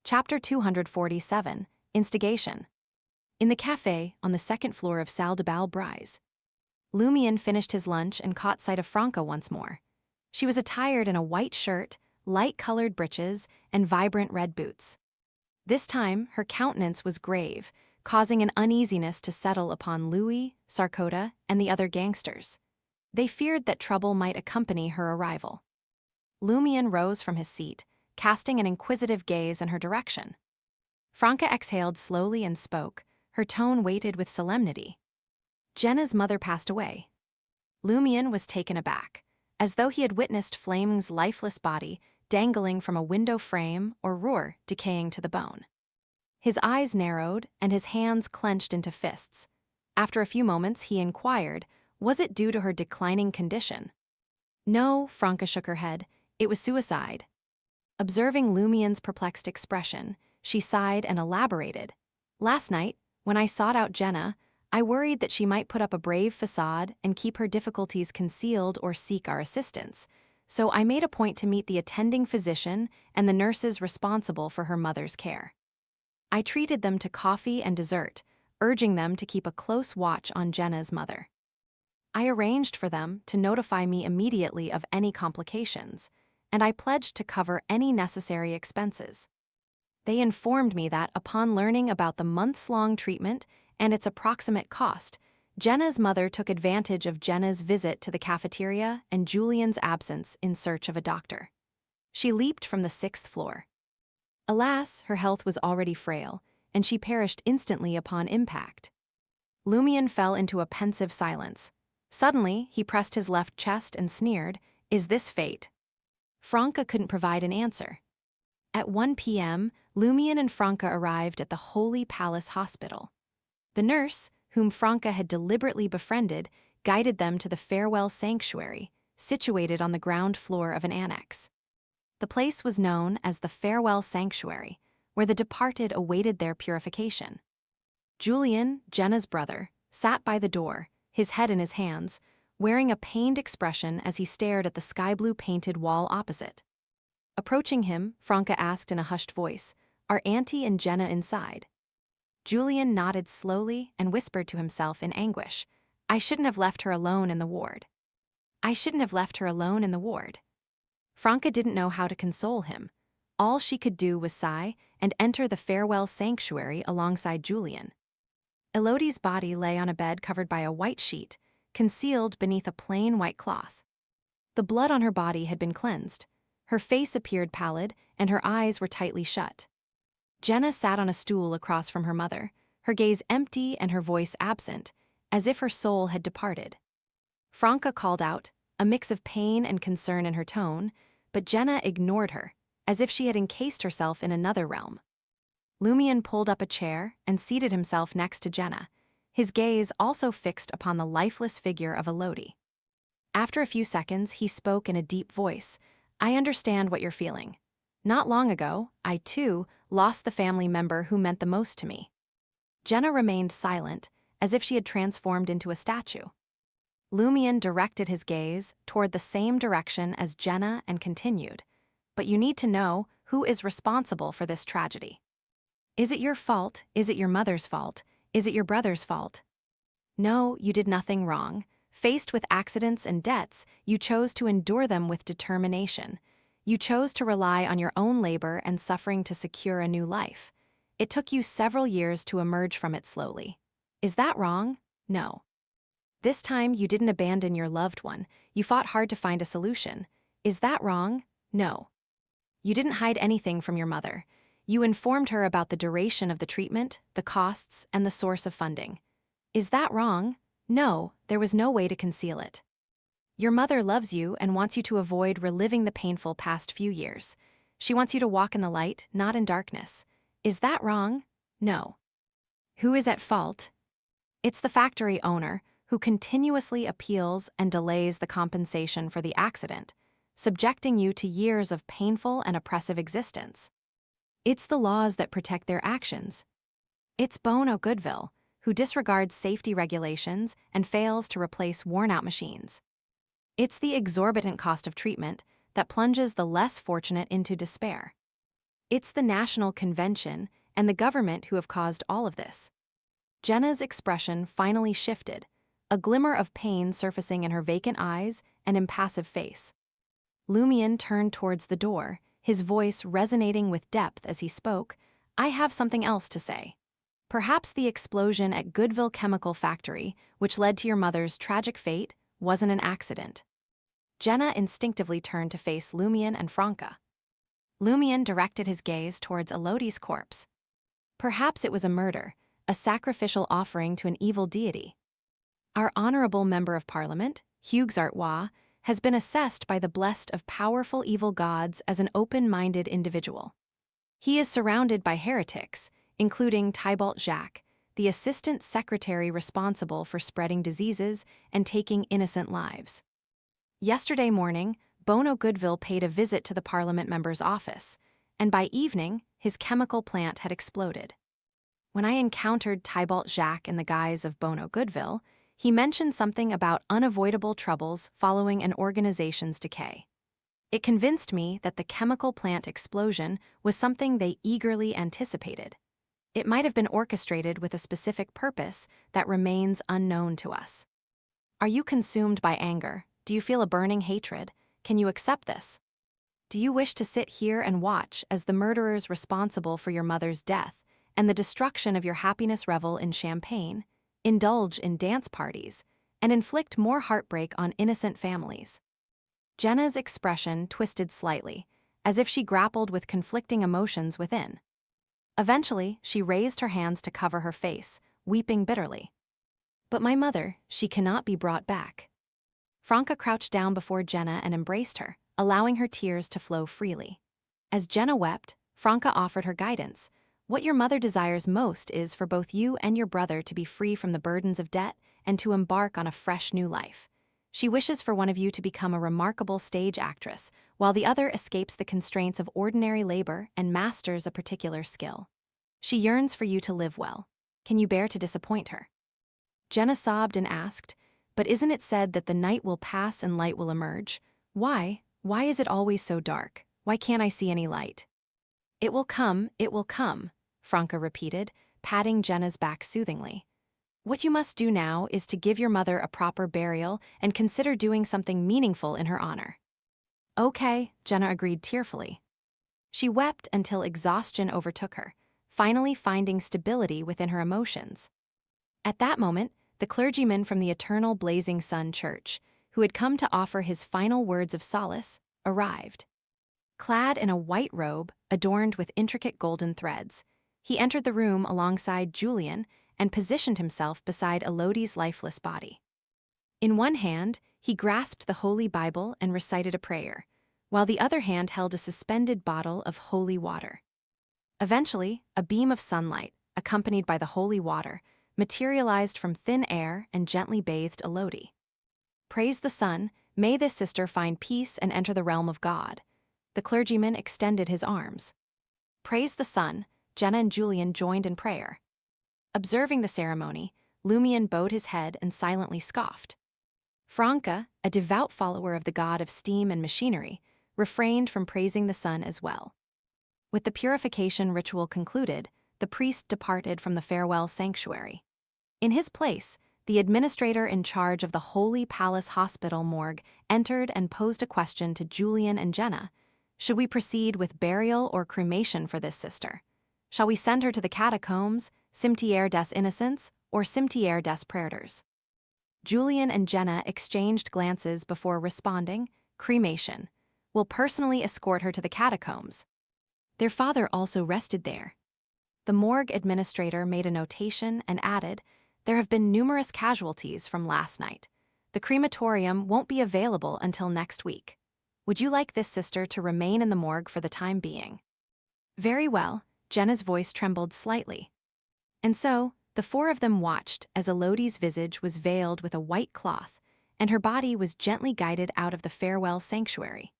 Chapter 247, Instigation. In the cafe on the second floor of Salle de Bal-Brise, Lumian finished his lunch and caught sight of Franca once more. She was attired in a white shirt, light-colored breeches, and vibrant red boots. This time, her countenance was grave, causing an uneasiness to settle upon Louis, Sarkoda, and the other gangsters. They feared that trouble might accompany her arrival. Lumian rose from his seat, casting an inquisitive gaze in her direction. Franca exhaled slowly and spoke, her tone weighted with solemnity. Jenna's mother passed away. Lumian was taken aback, as though he had witnessed Flaming's lifeless body dangling from a window frame or Roar decaying to the bone. His eyes narrowed and his hands clenched into fists. After a few moments, he inquired, was it due to her declining condition? No, Franca shook her head, it was suicide. Observing Lumian's perplexed expression, she sighed and elaborated. Last night, when I sought out Jenna, I worried that she might put up a brave facade and keep her difficulties concealed or seek our assistance, so I made a point to meet the attending physician and the nurses responsible for her mother's care. I treated them to coffee and dessert, urging them to keep a close watch on Jenna's mother. I arranged for them to notify me immediately of any complications, and I pledged to cover any necessary expenses. They informed me that upon learning about the months-long treatment and its approximate cost, Jenna's mother took advantage of Jenna's visit to the cafeteria and Julian's absence in search of a doctor. She leaped from the 6th floor. Alas, her health was already frail, and she perished instantly upon impact. Lumian fell into a pensive silence. Suddenly, he pressed his left chest and sneered, "Is this fate?" Franca couldn't provide an answer. At 1 p.m., Lumian and Franca arrived at the Holy Palace Hospital. The nurse, whom Franca had deliberately befriended, guided them to the farewell sanctuary, situated on the ground floor of an annex. The place was known as the Farewell Sanctuary, where the departed awaited their purification. Julian, Jenna's brother, sat by the door, his head in his hands, wearing a pained expression as he stared at the sky-blue painted wall opposite. Approaching him, Franca asked in a hushed voice, "Are Auntie and Jenna inside?" Julian nodded slowly and whispered to himself in anguish, "I shouldn't have left her alone in the ward. I shouldn't have left her alone in the ward." Franca didn't know how to console him. All she could do was sigh and enter the farewell sanctuary alongside Julian. Elodie's body lay on a bed covered by a white sheet, concealed beneath a plain white cloth. The blood on her body had been cleansed. Her face appeared pallid, and her eyes were tightly shut. Jenna sat on a stool across from her mother, her gaze empty and her voice absent, as if her soul had departed. Franca called out, a mix of pain and concern in her tone, but Jenna ignored her, as if she had encased herself in another realm. Lumian pulled up a chair and seated himself next to Jenna, his gaze also fixed upon the lifeless figure of Elodie. After a few seconds, he spoke in a deep voice, "I understand what you're feeling. Not long ago, I too lost the family member who meant the most to me." Jenna remained silent, as if she had transformed into a statue. Lumian directed his gaze toward the same direction as Jenna and continued, "But you need to know who is responsible for this tragedy. Is it your fault? Is it your mother's fault? Is it your brother's fault? No, you did nothing wrong. Faced with accidents and debts, you chose to endure them with determination. You chose to rely on your own labor and suffering to secure a new life. It took you several years to emerge from it slowly. Is that wrong? No. This time, you didn't abandon your loved one. You fought hard to find a solution. Is that wrong? No. You didn't hide anything from your mother. You informed her about the duration of the treatment, the costs, and the source of funding. Is that wrong? No, there was no way to conceal it. Your mother loves you and wants you to avoid reliving the painful past few years. She wants you to walk in the light, not in darkness. Is that wrong? No. Who is at fault? It's the factory owner, who continuously appeals and delays the compensation for the accident, subjecting you to years of painful and oppressive existence. It's the laws that protect their actions. It's Bono Goodville, who disregards safety regulations and fails to replace worn-out machines. It's the exorbitant cost of treatment that plunges the less fortunate into despair. It's the National Convention and the government who have caused all of this. Jenna's expression finally shifted, a glimmer of pain surfacing in her vacant eyes and impassive face. Lumian turned towards the door, his voice resonating with depth as he spoke. I have something else to say. Perhaps the explosion at Goodville Chemical Factory, which led to your mother's tragic fate, wasn't an accident. Jenna instinctively turned to face Lumian and Franca. Lumian directed his gaze towards Elodie's corpse. Perhaps it was a murder, a sacrificial offering to an evil deity. Our honorable member of parliament, Hugues Artois, has been assessed by the blessed of powerful evil gods as an open-minded individual. He is surrounded by heretics, including Thibault Jacques, the assistant secretary responsible for spreading diseases and taking innocent lives. Yesterday morning, Bono Goodville paid a visit to the parliament member's office, and by evening, his chemical plant had exploded. When I encountered Thibault Jacques in the guise of Bono Goodville, he mentioned something about unavoidable troubles following an organization's decay. It convinced me that the chemical plant explosion was something they eagerly anticipated. It might have been orchestrated with a specific purpose that remains unknown to us. Are you consumed by anger? Do you feel a burning hatred? Can you accept this? Do you wish to sit here and watch as the murderers responsible for your mother's death and the destruction of your happiness revel in champagne, indulge in dance parties, and inflict more heartbreak on innocent families? Jenna's expression twisted slightly, as if she grappled with conflicting emotions within. Eventually, she raised her hands to cover her face, weeping bitterly. But my mother, she cannot be brought back. Franca crouched down before Jenna and embraced her, allowing her tears to flow freely. As Jenna wept, Franca offered her guidance. What your mother desires most is for both you and your brother to be free from the burdens of debt and to embark on a fresh new life. She wishes for one of you to become a remarkable stage actress, while the other escapes the constraints of ordinary labor and masters a particular skill. She yearns for you to live well. Can you bear to disappoint her? Jenna sobbed and asked, but isn't it said that the night will pass and light will emerge? Why is it always so dark? Why can't I see any light? It will come, Franca repeated, patting Jenna's back soothingly. What you must do now is to give your mother a proper burial and consider doing something meaningful in her honor. Okay, Jenna agreed tearfully. She wept until exhaustion overtook her, finally finding stability within her emotions. At that moment, the clergyman from the Eternal Blazing Sun Church, who had come to offer his final words of solace, arrived. Clad in a white robe adorned with intricate golden threads, he entered the room alongside Julian and positioned himself beside Elodie's lifeless body. In one hand, he grasped the Holy Bible and recited a prayer, while the other hand held a suspended bottle of holy water. Eventually, a beam of sunlight, accompanied by the holy water, materialized from thin air and gently bathed Elodie. Praise the sun, may this sister find peace and enter the realm of God. The clergyman extended his arms. Praise the sun, Jenna and Julian joined in prayer. Observing the ceremony, Lumian bowed his head and silently scoffed. Franca, a devout follower of the god of steam and machinery, refrained from praising the sun as well. With the purification ritual concluded, the priest departed from the farewell sanctuary. In his place, the administrator in charge of the Holy Palace Hospital morgue entered and posed a question to Julian and Jenna. Should we proceed with burial or cremation for this sister? Shall we send her to the catacombs, Cimetière des Innocents, or Cimetière des Préteurs? Julian and Jenna exchanged glances before responding, cremation. We'll personally escort her to the catacombs. Their father also rested there. The morgue administrator made a notation and added, there have been numerous casualties from last night. The crematorium won't be available until next week. Would you like this sister to remain in the morgue for the time being? Very well, Jenna's voice trembled slightly. And so, the four of them watched as Elodie's visage was veiled with a white cloth, and her body was gently guided out of the farewell sanctuary.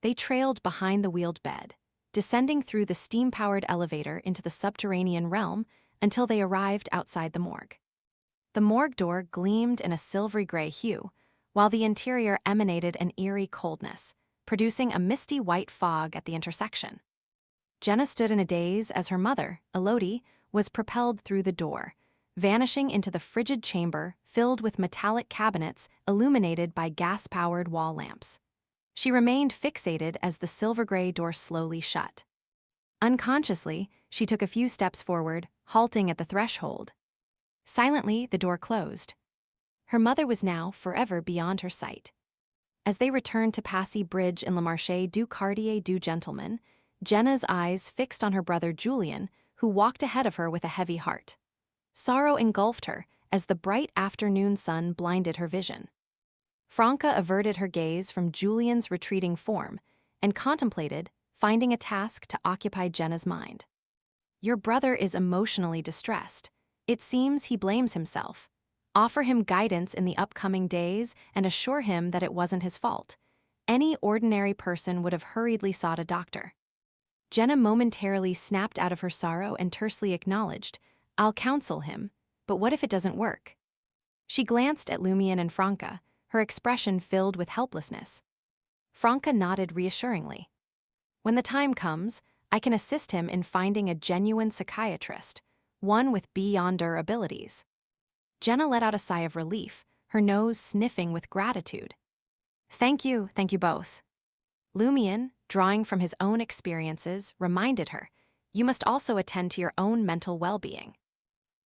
They trailed behind the wheeled bed, descending through the steam-powered elevator into the subterranean realm until they arrived outside the morgue. The morgue door gleamed in a silvery gray hue, while the interior emanated an eerie coldness, producing a misty white fog at the intersection. Jenna stood in a daze as her mother, Elodie, was propelled through the door, vanishing into the frigid chamber filled with metallic cabinets illuminated by gas-powered wall lamps. She remained fixated as the silver-gray door slowly shut. Unconsciously, she took a few steps forward, halting at the threshold. Silently, the door closed. Her mother was now forever beyond her sight. As they returned to Passy Bridge in Le Marché du Quartier du Gentleman, Jenna's eyes fixed on her brother Julian, who walked ahead of her with a heavy heart. Sorrow engulfed her as the bright afternoon sun blinded her vision. Franca averted her gaze from Julian's retreating form and contemplated finding a task to occupy Jenna's mind. Your brother is emotionally distressed. It seems he blames himself. Offer him guidance in the upcoming days and assure him that it wasn't his fault. Any ordinary person would have hurriedly sought a doctor. Jenna momentarily snapped out of her sorrow and tersely acknowledged, I'll counsel him, but what if it doesn't work? She glanced at Lumian and Franca, her expression filled with helplessness. Franca nodded reassuringly. When the time comes, I can assist him in finding a genuine psychiatrist, one with beyonder abilities. Jenna let out a sigh of relief, her nose sniffing with gratitude. Thank you both. Lumian, drawing from his own experiences, reminded her, you must also attend to your own mental well-being.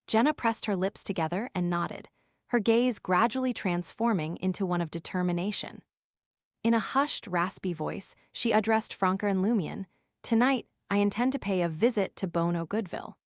Jenna pressed her lips together and nodded, her gaze gradually transforming into one of determination. In a hushed, raspy voice, she addressed Franca and Lumian, Tonight, I intend to pay a visit to Bono Goodville.